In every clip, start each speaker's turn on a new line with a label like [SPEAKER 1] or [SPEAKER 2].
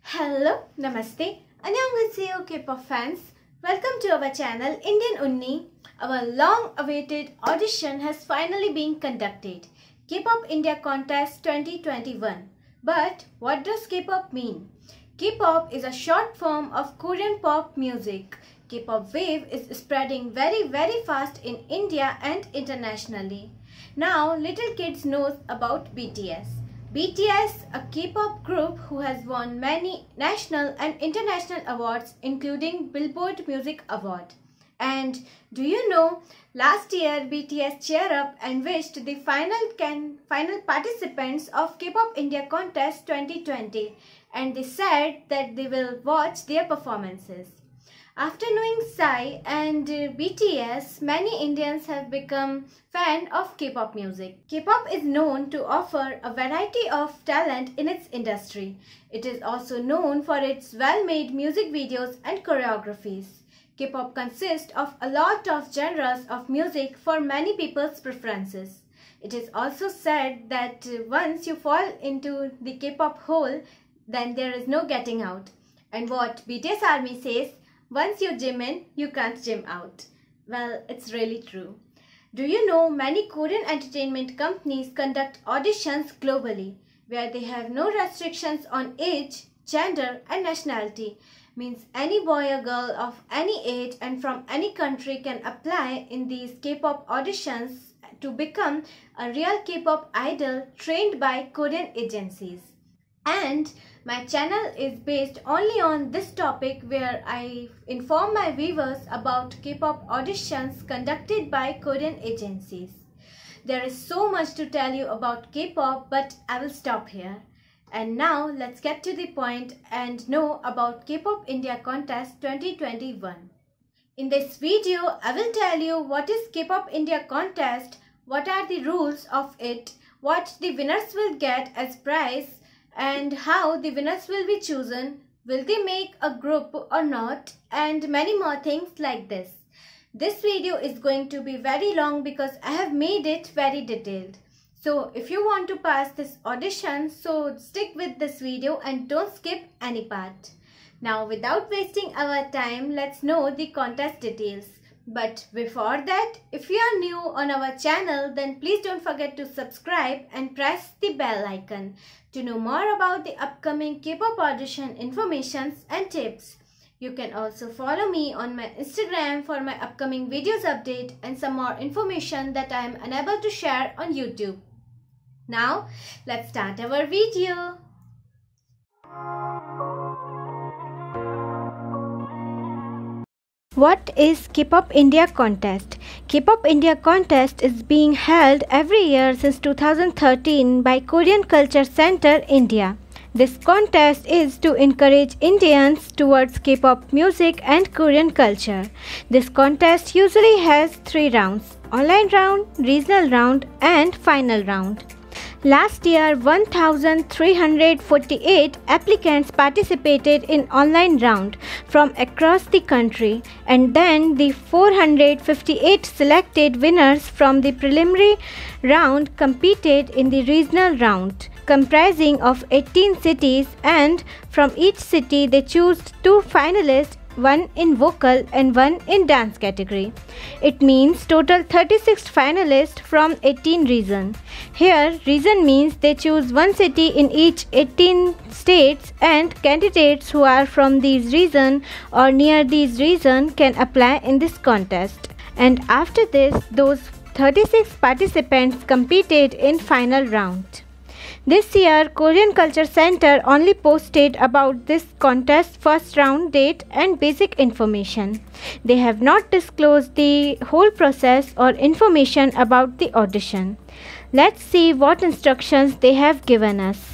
[SPEAKER 1] Hello, Namaste, Annyonghaseyo K-pop fans. Welcome to our channel UNNie. Our long-awaited audition has finally been conducted. Kpop India Contest 2021. But what does K-pop mean? K-pop is a short form of Korean pop music. K-pop wave is spreading very fast in India and internationally. Now little kids knows about BTS. BTS, a K-pop group who has won many national and international awards including Billboard Music Award. And do you know, last year BTS cheered up and wished the final participants of Kpop India Contest 2020, and they said that they will watch their performances. After knowing Psy and BTS, many Indians have become fans of K-pop music. K-pop is known to offer a variety of talent in its industry. It is also known for its well-made music videos and choreographies. K-pop consists of a lot of genres of music for many people's preferences. It is also said that once you fall into the K-pop hole, then there is no getting out. And what BTS Army says, once you gym in, you can't gym out. Well, it's really true. Do you know many Korean entertainment companies conduct auditions globally where they have no restrictions on age, gender and nationality. Means any boy or girl of any age and from any country can apply in these K-pop auditions to become a real K-pop idol trained by Korean agencies. And my channel is based only on this topic where I inform my viewers about K-pop auditions conducted by Korean agencies. There is so much to tell you about K-pop, but I will stop here. And now let's get to the point and know about Kpop India Contest 2021. In this video, I will tell you what is Kpop India Contest, what are the rules of it, what the winners will get as prize, and how the winners will be chosen, will they make a group or not, and many more things like this. This video is going to be very long because I have made it very detailed. So if you want to pass this audition, so stick with this video and don't skip any part. Now without wasting our time, let's know the contest details. But before that, if you are new on our channel, then please don't forget to subscribe and press the bell icon to know more about the upcoming K-pop audition informations and tips. You can also follow me on my Instagram for my upcoming videos update and some more information that I am unable to share on YouTube. Now, let's start our video. What is Kpop India Contest? Kpop India Contest is being held every year since 2013 by Korean Culture Center, India. This contest is to encourage Indians towards K-pop music and Korean culture. This contest usually has 3 rounds: online round, regional round and final round. Last year, 1,348 applicants participated in online round from across the country, and then the 458 selected winners from the preliminary round competed in the regional round, comprising of 18 cities, and from each city they chose 2 finalists, one in vocal and one in dance category. It means total 36 finalists from 18 regions. Here, region means they choose one city in each 18 states, and candidates who are from these regions or near these regions can apply in this contest. And after this, those 36 participants competed in final round. This year, Korean Culture Center only posted about this contest first round date and basic information. They have not disclosed the whole process or information about the audition. Let's see what instructions they have given us.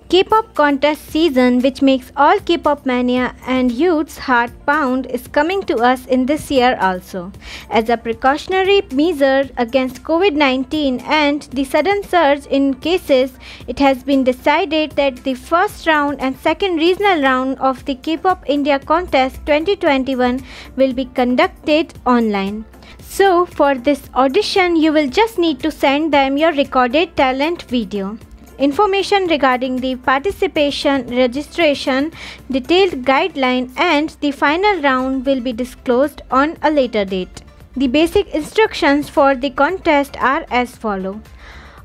[SPEAKER 1] K-pop contest season, which makes all K-pop mania and youth's heart pound, is coming to us in this year also. As a precautionary measure against COVID-19 and the sudden surge in cases, it has been decided that the first round and second regional round of the Kpop India Contest 2021 will be conducted online. So for this audition, you will just need to send them your recorded talent video. information regarding the participation, registration, detailed guideline and the final round will be disclosed on a later date. The basic instructions for the contest are as follow.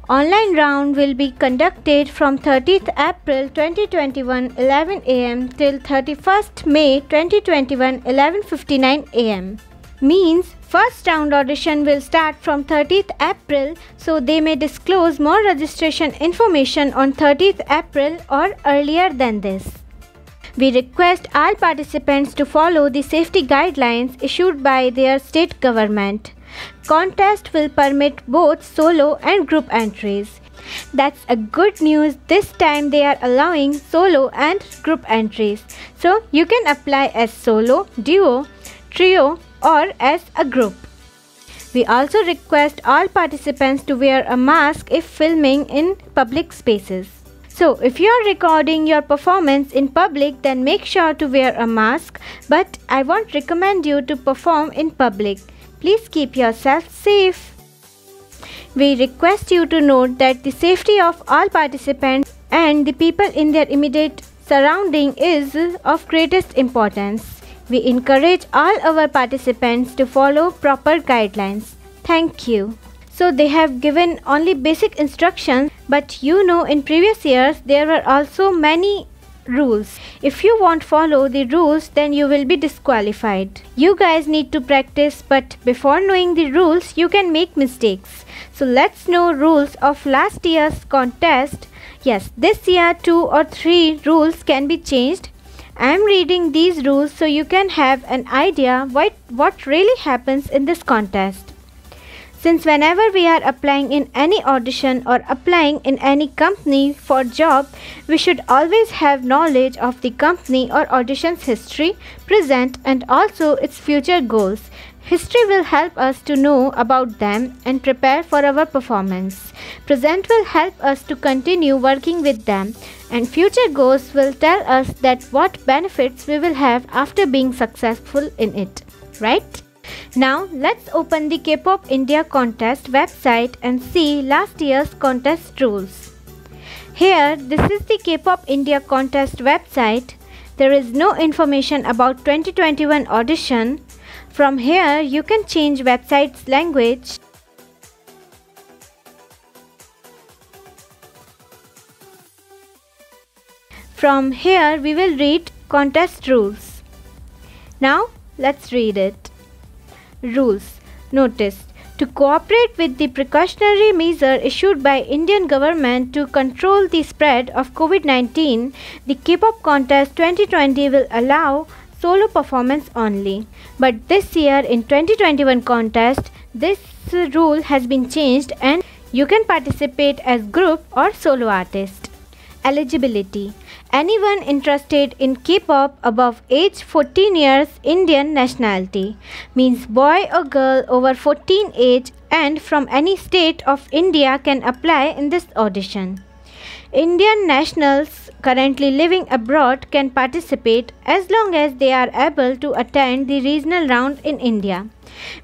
[SPEAKER 1] Online round will be conducted from 30th April 2021 11 am till 31st May 2021 11:59 am. Means first round audition will start from 30th April, so they may disclose more registration information on 30th April or earlier than this. We request all participants to follow the safety guidelines issued by their state government. Contest will permit both solo and group entries. That's a good news. This time they are allowing solo and group entries. So you can apply as solo, duo, trio or as a group. We also request all participants to wear a mask if filming in public spaces. So if you are recording your performance in public, then make sure to wear a mask, but I won't recommend you to perform in public. Please keep yourself safe. We request you to note that the safety of all participants and the people in their immediate surrounding is of greatest importance. We encourage all our participants to follow proper guidelines. Thank you. So they have given only basic instructions, but in previous years there were also many rules. If you won't follow the rules, then you will be disqualified. You guys need to practice, but before knowing the rules, you can make mistakes. So let's know rules of last year's contest. Yes, this year 2 or 3 rules can be changed. I am reading these rules so you can have an idea what really happens in this contest. Since whenever we are applying in any audition or applying in any company for job, we should always have knowledge of the company or audition's history, present and also its future goals. History will help us to know about them and prepare for our performance. Present will help us to continue working with them, and future goals will tell us that what benefits we will have after being successful in it, right? Now let's open the Kpop India Contest website and see last year's contest rules. Here, this is the Kpop India Contest website. There is no information about 2021 audition. From here, you can change website's language. From here, we will read contest rules. Now, let's read it. Rules. Notice. To cooperate with the precautionary measure issued by Indian government to control the spread of COVID-19, the Kpop Contest 2020 will allow solo performance only. But this year in 2021 contest, this rule has been changed and you can participate as group or solo artist. Eligibility. Anyone interested in K-pop above age 14 years, Indian nationality, means boy or girl over 14 age and from any state of India can apply in this audition. Indian nationals currently living abroad can participate as long as they are able to attend the regional round in India.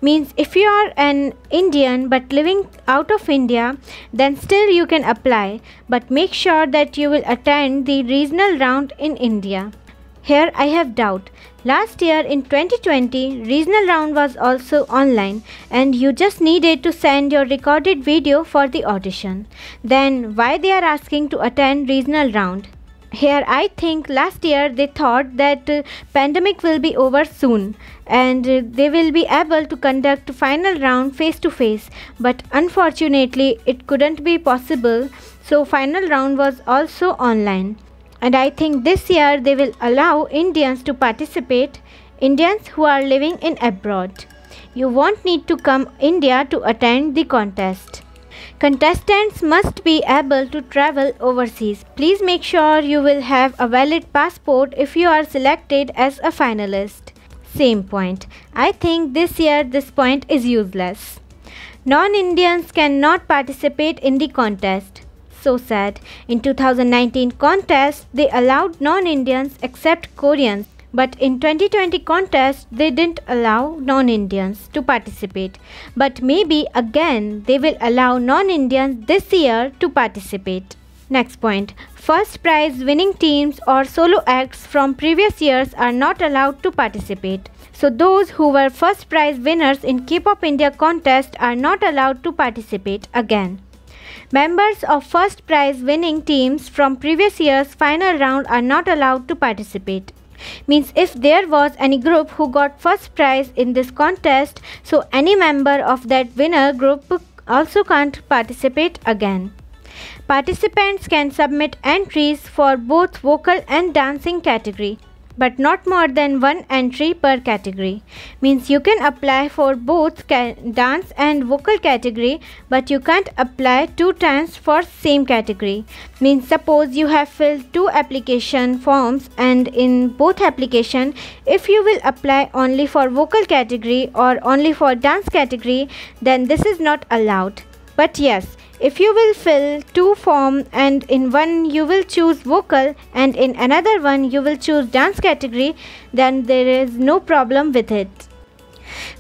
[SPEAKER 1] Means if you are an Indian but living out of India, then still you can apply, but make sure that you will attend the regional round in India. Here I have doubt. Last year in 2020, regional round was also online and you just needed to send your recorded video for the audition. Then why they are asking to attend regional round? Here I think last year they thought that pandemic will be over soon and they will be able to conduct final round face to face, but unfortunately it couldn't be possible, so final round was also online. And I think this year they will allow Indians to participate, Indians who are living in abroad. You won't need to come India to attend the contest. Contestants must be able to travel overseas. Please make sure you will have a valid passport if you are selected as a finalist. Same point. I think this year this point is useless. Non-Indians cannot participate in the contest. So sad. In 2019 contest, they allowed non-Indians except Koreans. But in 2020 contest, they didn't allow non-Indians to participate. But maybe again, they will allow non-Indians this year to participate. Next point. First prize winning teams or solo acts from previous years are not allowed to participate. So those who were first prize winners in Kpop India Contest are not allowed to participate again. Members of first prize winning teams from previous year's final round are not allowed to participate. Means if there was any group who got first prize in this contest, so any member of that winner group also can't participate again. Participants can submit entries for both vocal and dancing category, but not more than one entry per category. Means you can apply for both dance and vocal category, but you can't apply 2 times for same category. Means suppose you have filled 2 application forms, and in both application, if you will apply only for vocal category or only for dance category, then this is not allowed. But yes, if you will fill 2 forms and in one you will choose vocal and in another one you will choose dance category, then there is no problem with it.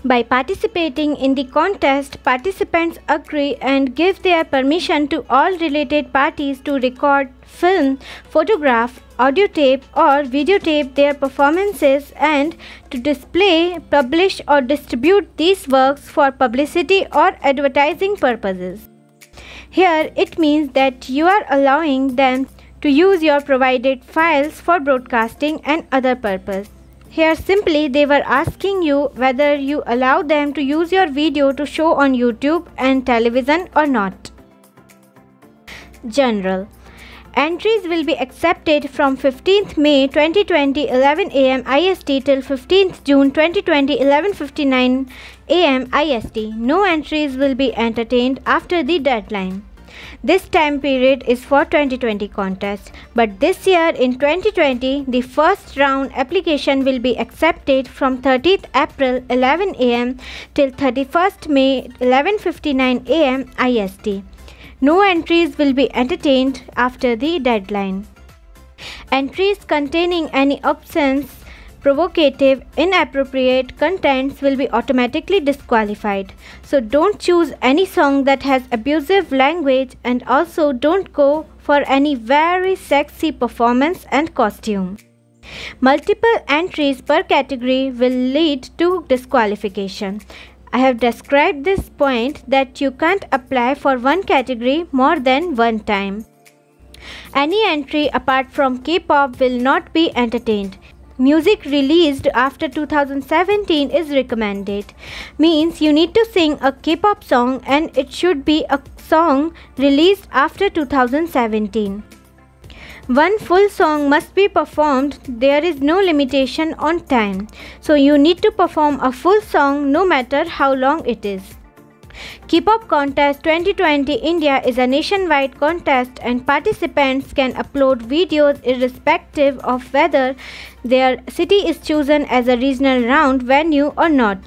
[SPEAKER 1] By participating in the contest, participants agree and give their permission to all related parties to record, film, photograph, audio tape or videotape their performances and to display, publish or distribute these works for publicity or advertising purposes. Here it means that you are allowing them to use your provided files for broadcasting and other purpose. Here simply they were asking you whether you allow them to use your video to show on YouTube and television or not. General. Entries will be accepted from 15th May 2020 11 am IST till 15th June 2020 11:59 am IST. No entries will be entertained after the deadline. This time period is for 2020 contest, but this year in 2020 the first round application will be accepted from 30th April 11 am till 31st May 11:59 am IST. No entries will be entertained after the deadline. Entries containing any obscene, provocative, inappropriate contents will be automatically disqualified. So don't choose any song that has abusive language, and also don't go for any very sexy performance and costume. Multiple entries per category will lead to disqualification. I have described this point that you can't apply for one category more than one time. Any entry apart from K-pop will not be entertained. Music released after 2017 is recommended. Means you need to sing a K-pop song and it should be a song released after 2017. One full song must be performed. There is no limitation on time. So you need to perform a full song no matter how long it is. Kpop Contest 2020 India is a nationwide contest and participants can upload videos irrespective of whether their city is chosen as a regional round venue or not.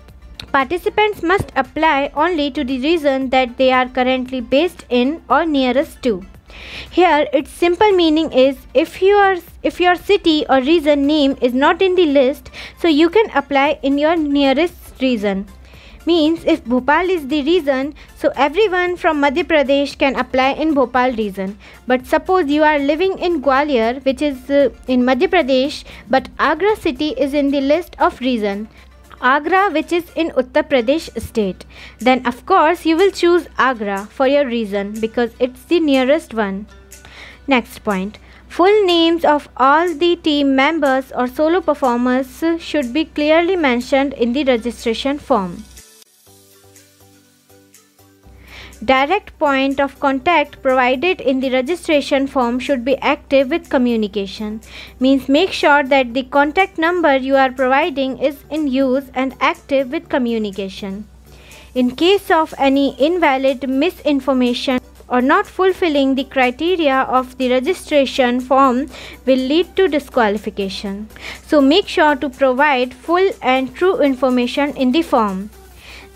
[SPEAKER 1] Participants must apply only to the region that they are currently based in or nearest to. Here its simple meaning is if your city or region name is not in the list, so you can apply in your nearest region. Means if Bhopal is the region, so everyone from Madhya Pradesh can apply in Bhopal region. But suppose you are living in Gwalior, which is in Madhya Pradesh, but Agra city is in the list of region. Agra, which is in Uttar Pradesh state. Then of course you will choose Agra for your region because it's the nearest one. Next point. Full names of all the team members or solo performers should be clearly mentioned in the registration form. Direct point of contact provided in the registration form should be active with communication. Means make sure that the contact number you are providing is in use and active with communication. In case of any invalid, misinformation or not fulfilling the criteria of the registration form will lead to disqualification. So make sure to provide full and true information in the form.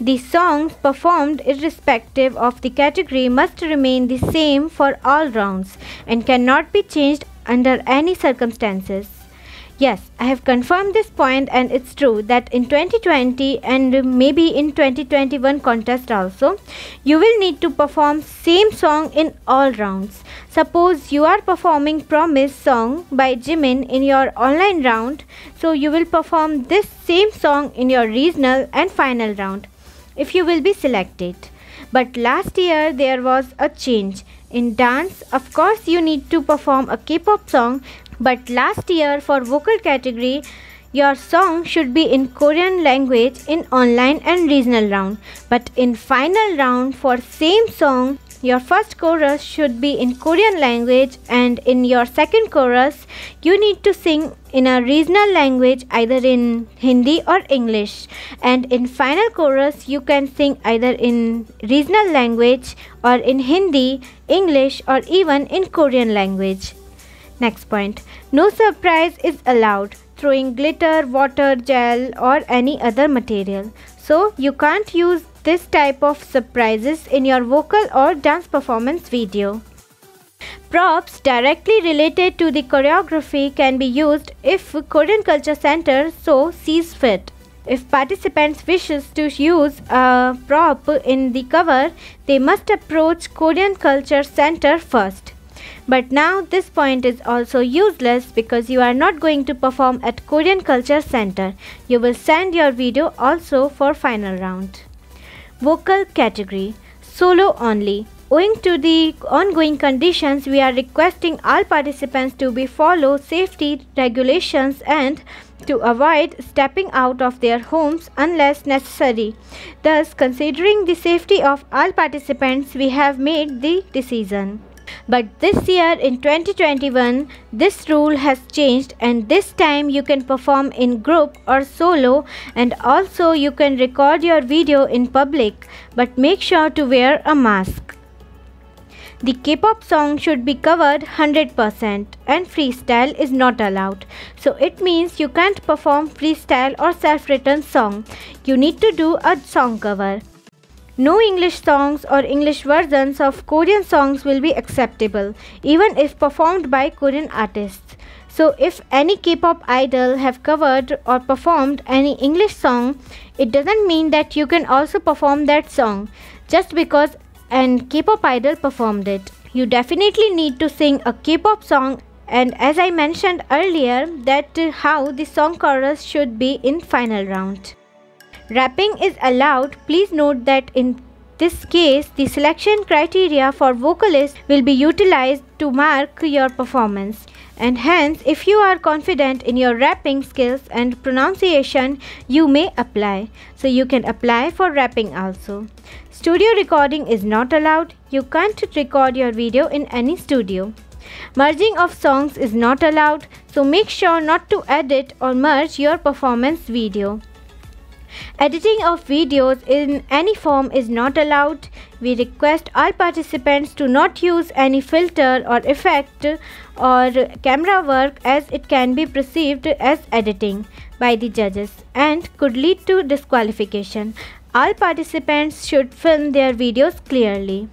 [SPEAKER 1] The songs performed irrespective of the category must remain the same for all rounds and cannot be changed under any circumstances. Yes, I have confirmed this point, and it's true that in 2020 and maybe in 2021 contest also, you will need to perform same song in all rounds. Suppose you are performing Promise song by Jimin in your online round, so you will perform this same song in your regional and final round if you will be selected. But last year there was a change. In dance, of course you need to perform a K-pop song, but last year for vocal category, your song should be in Korean language in online and regional round. But in final round for same song, your first chorus should be in Korean language, and in your second chorus, you need to sing in a regional language either in Hindi or English. And in final chorus, you can sing either in regional language or in Hindi, English, or even in Korean language. Next point. No surprise is allowed, throwing glitter, water, gel, or any other material. So you can't use this type of surprises in your vocal or dance performance video. Props directly related to the choreography can be used if Korean Culture Center so sees fit. If participants wishes to use a prop in the cover, they must approach Korean Culture Center first. But now this point is also useless because you are not going to perform at Korean Culture Center. You will send your video also for final round. Vocal category. Solo only. Owing to the ongoing conditions, we are requesting all participants to follow safety regulations and to avoid stepping out of their homes unless necessary. Thus, considering the safety of all participants, we have made the decision. But this year in 2021, this rule has changed, and this time you can perform in group or solo, and also you can record your video in public, but make sure to wear a mask. The K-pop song should be covered 100% and freestyle is not allowed. So it means you can't perform freestyle or self-written song. You need to do a song cover. No English songs or English versions of Korean songs will be acceptable, even if performed by Korean artists. So if any K-pop idol have covered or performed any English song, it doesn't mean that you can also perform that song just because an K-pop idol performed it. You definitely need to sing a K-pop song, and as I mentioned earlier, that how the song chorus should be in final round. Rapping is allowed. Please note that in this case, the selection criteria for vocalists will be utilized to mark your performance. And hence, if you are confident in your rapping skills and pronunciation, you may apply. So you can apply for rapping also. Studio recording is not allowed. You can't record your video in any studio. Merging of songs is not allowed. So make sure not to edit or merge your performance video. Editing of videos in any form is not allowed. We request all participants to not use any filter or effect or camera work, as it can be perceived as editing by the judges and could lead to disqualification. All participants should film their videos clearly.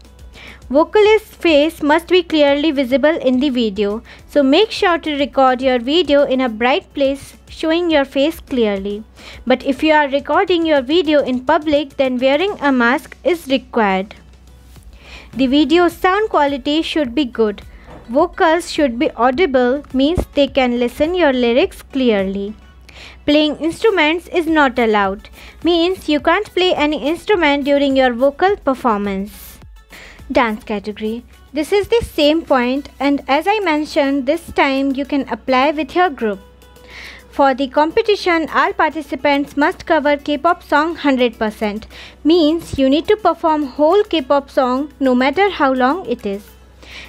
[SPEAKER 1] Vocalist's face must be clearly visible in the video, so make sure to record your video in a bright place showing your face clearly. But if you are recording your video in public, then wearing a mask is required. The video sound quality should be good. Vocals should be audible, means they can listen your lyrics clearly. Playing instruments is not allowed, means you can't play any instrument during your vocal performance. Dance category. This is the same point, and as I mentioned, this time you can apply with your group. For the competition, all participants must cover K-pop song 100%, means you need to perform whole K-pop song no matter how long it is.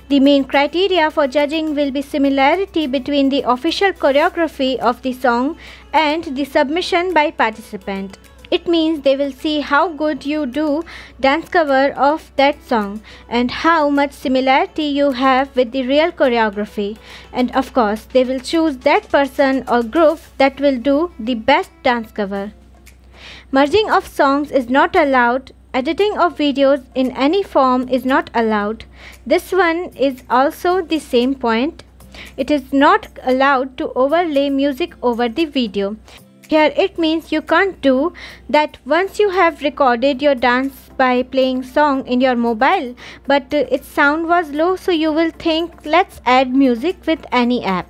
[SPEAKER 1] The main criteria for judging will be similarity between the official choreography of the song and the submission by participant. It means they will see how good you do dance cover of that song and how much similarity you have with the real choreography. And of course, they will choose that person or group that will do the best dance cover. Merging of songs is not allowed. Editing of videos in any form is not allowed. This one is also the same point. it is not allowed to overlay music over the video. Here it means you can't do that once you have recorded your dance by playing song in your mobile, but its sound was low, so you will think let's add music with any app.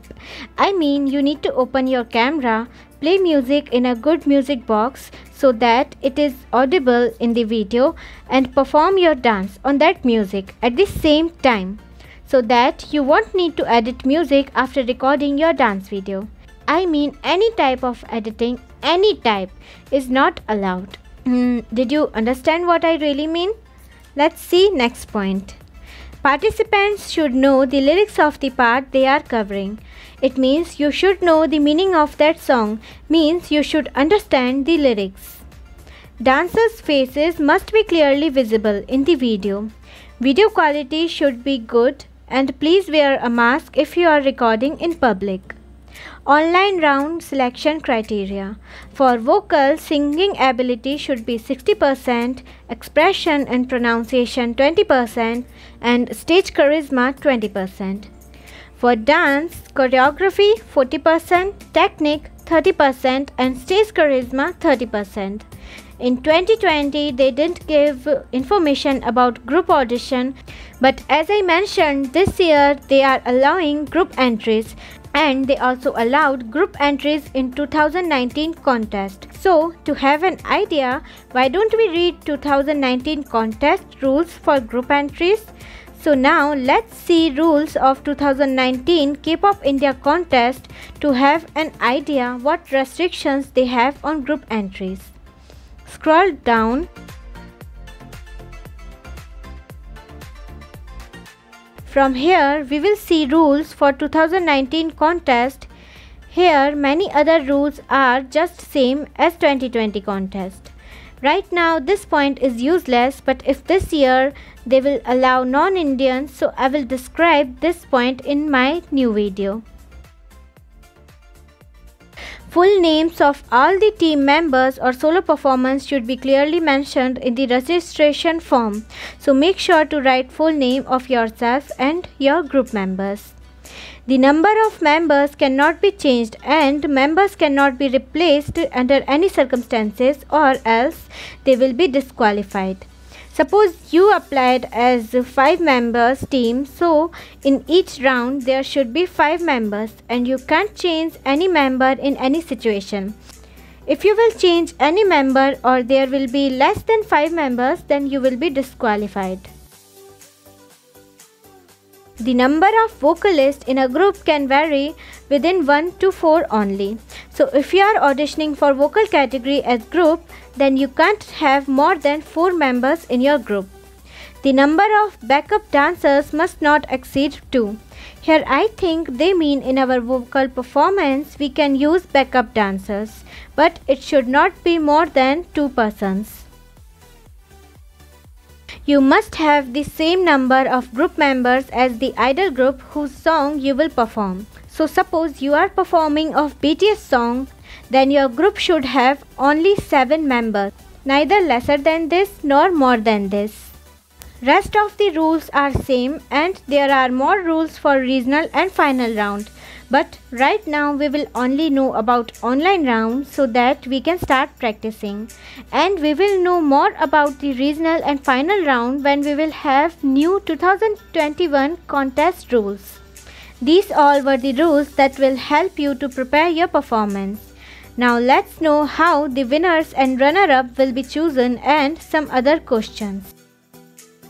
[SPEAKER 1] I mean, you need to open your camera, play music in a good music box so that it is audible in the video, and perform your dance on that music at the same time, so that you won't need to edit music after recording your dance video. I mean, any type of editing, any type, is not allowed. Did you understand what I really mean? Let's see next point. Participants should know the lyrics of the part they are covering. It means you should know the meaning of that song, means you should understand the lyrics. Dancers' faces must be clearly visible in the video. Video quality should be good, and please wear a mask if you are recording in public. Online round selection criteria. For vocal, singing ability should be 60%, expression and pronunciation 20%, and stage charisma 20%. For dance, choreography 40%, technique 30%, and stage charisma 30%. In 2020, they didn't give information about group audition, but as I mentioned, this year they are allowing group entries. And they also allowed group entries in 2019 contest. So, to have an idea, why don't we read 2019 contest rules for group entries? So now let's see rules of 2019 Kpop India Contest to have an idea what restrictions they have on group entries. Scroll down. From here, we will see rules for 2019 contest. Here, many other rules are just same as 2020 contest. Right now, this point is useless, but if this year they will allow non-Indians, so I will describe this point in my new video. Full names of all the team members or solo performers should be clearly mentioned in the registration form. So make sure to write full name of yourself and your group members. The number of members cannot be changed and members cannot be replaced under any circumstances, or else they will be disqualified. Suppose you applied as 5 members team, so in each round there should be 5 members and you can't change any member in any situation. If you will change any member or there will be less than 5 members, then you will be disqualified. The number of vocalists in a group can vary within 1 to 4 only. So if you are auditioning for vocal category as group, then you can't have more than 4 members in your group. The number of backup dancers must not exceed 2. Here I think they mean in our vocal performance we can use backup dancers, but it should not be more than 2 persons. You must have the same number of group members as the idol group whose song you will perform. So suppose you are performing of BTS song, then your group should have only 7 members, neither lesser than this nor more than this. Rest of the rules are same, and there are more rules for regional and final round. But right now we will only know about online round so that we can start practicing, and we will know more about the regional and final round when we will have new 2021 contest rules. These all were the rules that will help you to prepare your performance. Now let's know how the winners and runner-up will be chosen and some other questions.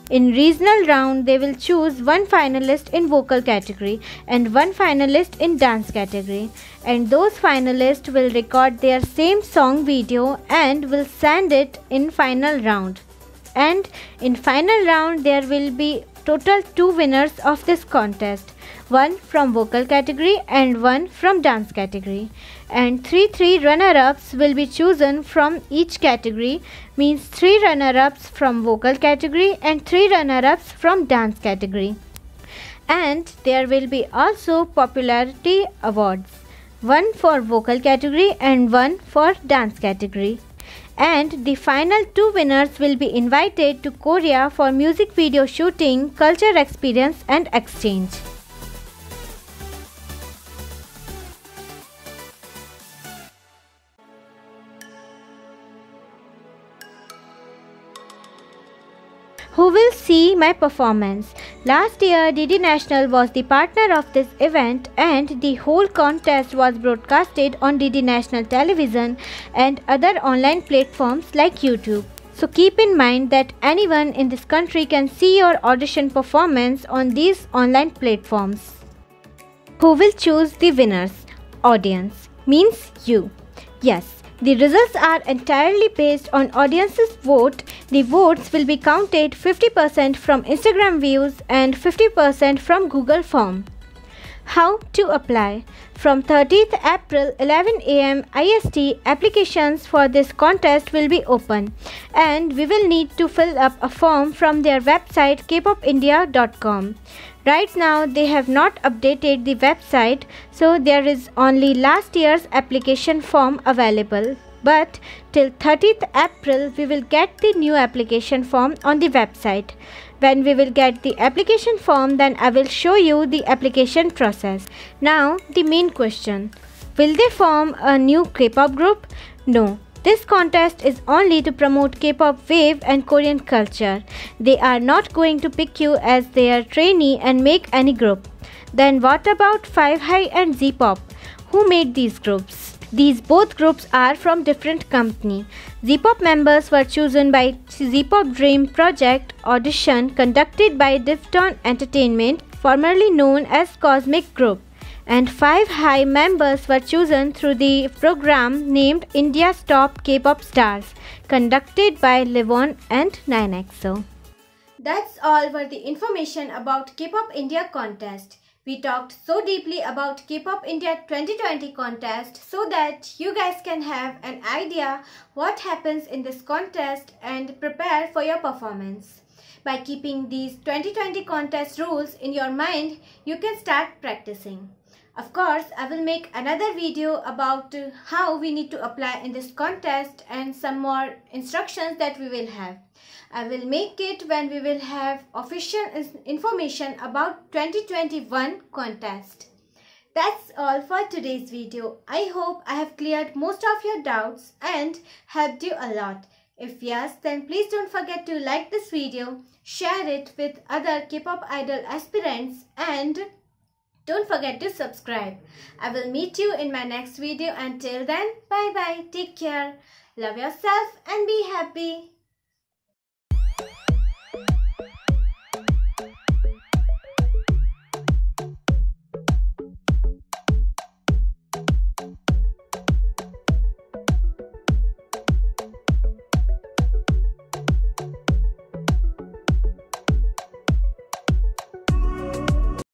[SPEAKER 1] In regional round, they will choose one finalist in vocal category and one finalist in dance category, and those finalists will record their same song video and will send it in final round. And in final round, there will be total 2 winners of this contest, one from vocal category and one from dance category, and 3 runner-ups will be chosen from each category, means 3 runner-ups from vocal category and 3 runner-ups from dance category. And there will be also popularity awards, one for vocal category and one for dance category. And the final 2 winners will be invited to Korea for music video shooting, culture experience and exchange. Who will see my performance? Last year, DD National was the partner of this event and the whole contest was broadcasted on DD National Television and other online platforms like YouTube. So keep in mind that anyone in this country can see your audition performance on these online platforms. Who will choose the winners? Audience means you. Yes. The results are entirely based on audience's vote. The votes will be counted 50% from Instagram views and 50% from Google Form. How to apply? From 30th April 11 am IST, applications for this contest will be open and we will need to fill up a form from their website kpopindia.com. Right now they have not updated the website, so there is only last year's application form available. But till 30th April we will get the new application form on the website. When we will get the application form, then I will show you the application process. Now the main question. Will they form a new K-pop group? No. This contest is only to promote K-pop wave and Korean culture. They are not going to pick you as their trainee and make any group. Then what about 5 High and Z-pop? Who made these groups? These both groups are from different company. Z-pop members were chosen by Z-pop Dream Project Audition conducted by Difton Entertainment, formerly known as Cosmic Group. And 5 High members were chosen through the program named India's Top K-pop Stars, conducted by Livon and Annyonghaseyo. That's all for the information about Kpop India Contest. We talked so deeply about Kpop India 2020 contest so that you guys can have an idea what happens in this contest and prepare for your performance. By keeping these 2020 contest rules in your mind, you can start practicing. Of course, I will make another video about how we need to apply in this contest and some more instructions that we will have. I will make it when we will have official information about 2021 contest. That's all for today's video. I hope I have cleared most of your doubts and helped you a lot. If yes, then please don't forget to like this video, share it with other K-pop idol aspirants and don't forget to subscribe. I will meet you in my next video. Until then, bye bye. Take care. Love yourself and be happy.